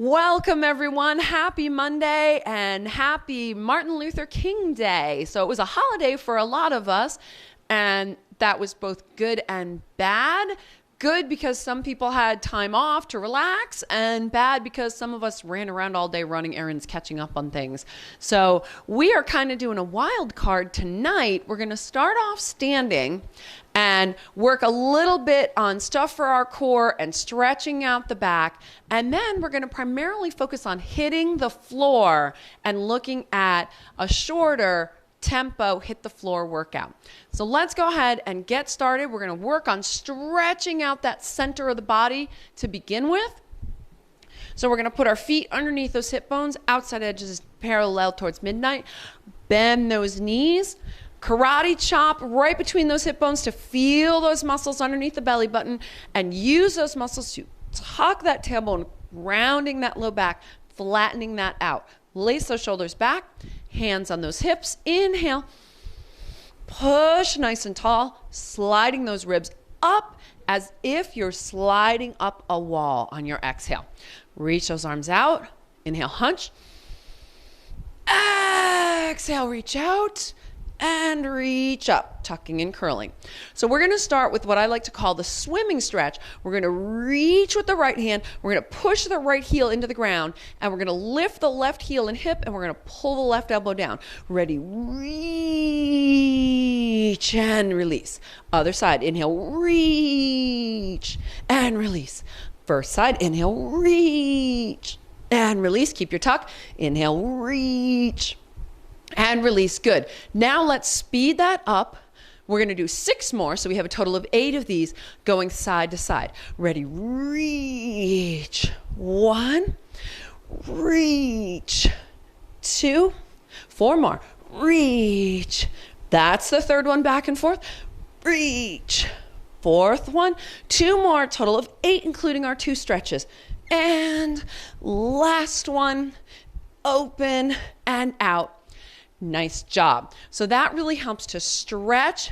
Welcome everyone. Happy Monday and happy Martin Luther King Day. So it was a holiday for a lot of us, and that was both good and bad. Good because some people had time off to relax, and bad because some of us ran around all day running errands, catching up on things. So we are kind of doing a wild card tonight. We're going to start off standing and work a little bit on stuff for our core and stretching out the back. And then we're going to primarily focus on hitting the floor and looking at a shorter tempo hit the floor workout. So let's go ahead and get started. We're going to work on stretching out that center of the body to begin with. So we're going to put our feet underneath those hip bones, outside edges parallel towards midnight. Bend those knees. Karate chop right between those hip bones to feel those muscles underneath the belly button, and use those muscles to tuck that tailbone, rounding that low back, flattening that out. Lace those shoulders back, hands on those hips. Inhale, push nice and tall, sliding those ribs up as if you're sliding up a wall on your exhale. Reach those arms out. Inhale, hunch. Exhale, reach out. And reach up, tucking and curling. So we're going to start with what I like to call the swimming stretch. We're going to reach with the right hand. We're going to push the right heel into the ground, and we're going to lift the left heel and hip, and we're going to pull the left elbow down. Ready? Reach and release. Other side. Inhale, reach and release. First side. Inhale, reach and release. Keep your tuck. Inhale, reach and release. Good. Now let's speed that up. We're going to do 6 more, so we have a total of 8 of these going side to side. Ready? Reach. 1. Reach. 2. 4 more. Reach. That's the 3rd one, back and forth. Reach. 4th one. 2 more, total of 8, including our 2 stretches. And last one. Open and out. Nice job. So that really helps to stretch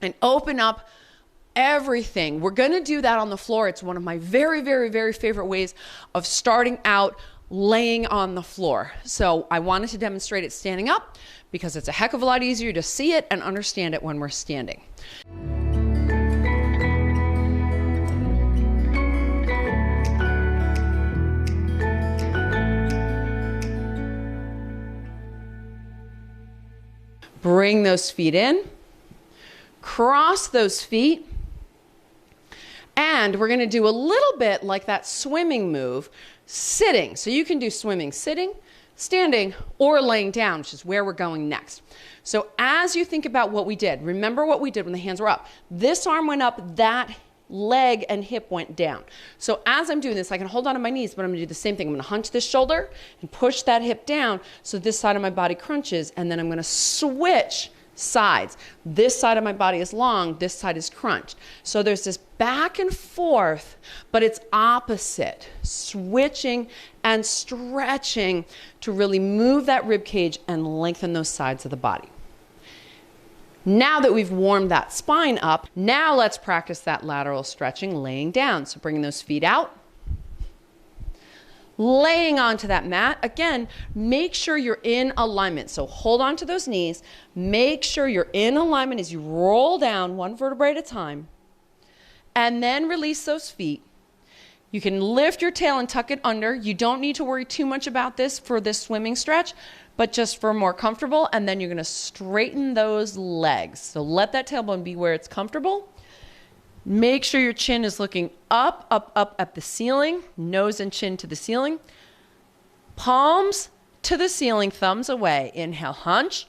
and open up everything. We're going to do that on the floor. It's one of my very, very, very favorite ways of starting out laying on the floor. So I wanted to demonstrate it standing up because it's a heck of a lot easier to see it and understand it when we're standing. Bring those feet in, cross those feet, and we're going to do a little bit like that swimming move, sitting. So you can do swimming sitting, standing, or laying down, which is where we're going next. So as you think about what we did, remember what we did when the hands were up. This arm went up, that leg and hip went down. So as I'm doing this, I can hold on to my knees, but I'm going to do the same thing. I'm going to hunch this shoulder and push that hip down so this side of my body crunches, and then I'm going to switch sides. This side of my body is long, this side is crunched. So there's this back and forth, but it's opposite, switching and stretching to really move that rib cage and lengthen those sides of the body. Now that we've warmed that spine up, now let's practice that lateral stretching laying down. So bringing those feet out, laying onto that mat. Again, make sure you're in alignment. So hold on to those knees. Make sure you're in alignment as you roll down 1 vertebrae at a time. And then release those feet. You can lift your tail and tuck it under. You don't need to worry too much about this for this swimming stretch, but just for more comfortable. And then you're going to straighten those legs. So let that tailbone be where it's comfortable. Make sure your chin is looking up, up, up at the ceiling, nose and chin to the ceiling. Palms to the ceiling, thumbs away. Inhale, hunch.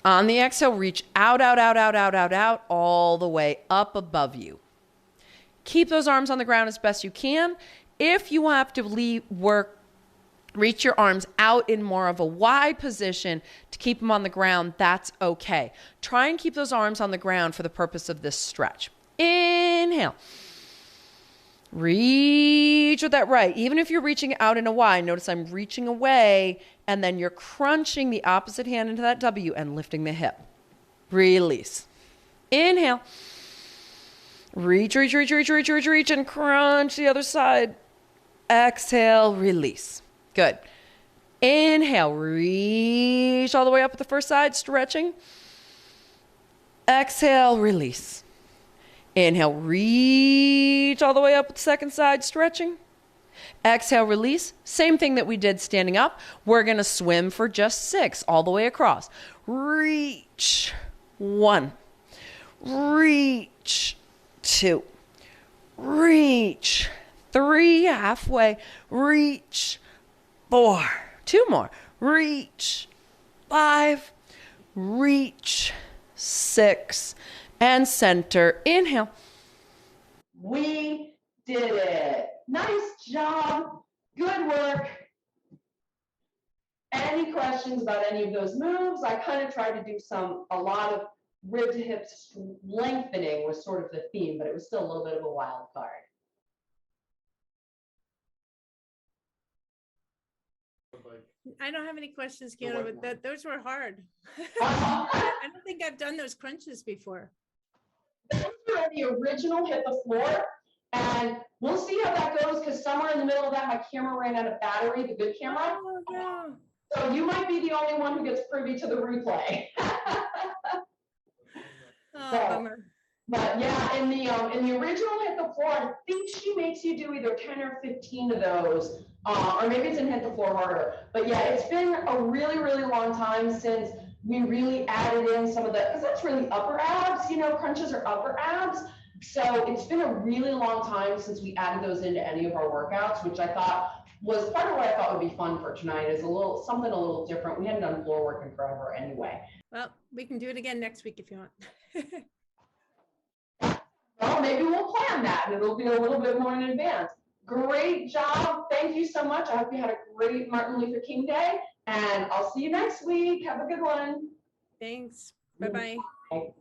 On the exhale, reach out, out, out, out, out, out, out, all the way up above you. Keep those arms on the ground as best you can. If you have to reach your arms out in more of a wide position to keep them on the ground, that's okay. Try and keep those arms on the ground for the purpose of this stretch. Inhale. Reach with that right. Even if you're reaching out in a Y, notice I'm reaching away, and then you're crunching the opposite hand into that W and lifting the hip. Release. Inhale. Reach, reach, reach, reach, reach, reach, reach, and crunch the other side. Exhale, release. Good. Inhale, reach all the way up at the first side, stretching. Exhale, release. Inhale, reach all the way up at the second side, stretching. Exhale, release. Same thing that we did standing up. We're going to swim for just 6 all the way across. Reach. 1. Reach. 2. Reach. 3. Halfway. Reach. 4. 2 more. Reach. 5. Reach. 6. And center. Inhale. We did it. Nice job. Good work. Any questions about any of those moves? I kind of tried to do a lot of rib to hips lengthening was sort of the theme, but it was still a little bit of a wild card. I don't have any questions, Kiana, but those were hard. I don't think I've done those crunches before. Those were the original hit the floor, and we'll see how that goes because somewhere in the middle of that, my camera ran out of battery, the good camera. Oh, no. So you might be the only one who gets privy to the replay. Bummer. But yeah, in the original hit the floor, I think she makes you do either 10 or 15 of those, or maybe it's in hit the floor harder. But yeah, it's been a really, really long time since we really added in some of the, because that's really upper abs, crunches are upper abs. So it's been a really long time since we added those into any of our workouts, which I thought was part of what I thought would be fun for tonight, is something a little different. We hadn't done floor work in forever anyway. Well, we can do it again next week if you want. Well, maybe we'll plan that and it'll be a little bit more in advance. Great job. Thank you so much. I hope you had a great Martin Luther King Day, and I'll see you next week. Have a good one. Thanks. Bye-bye. Bye.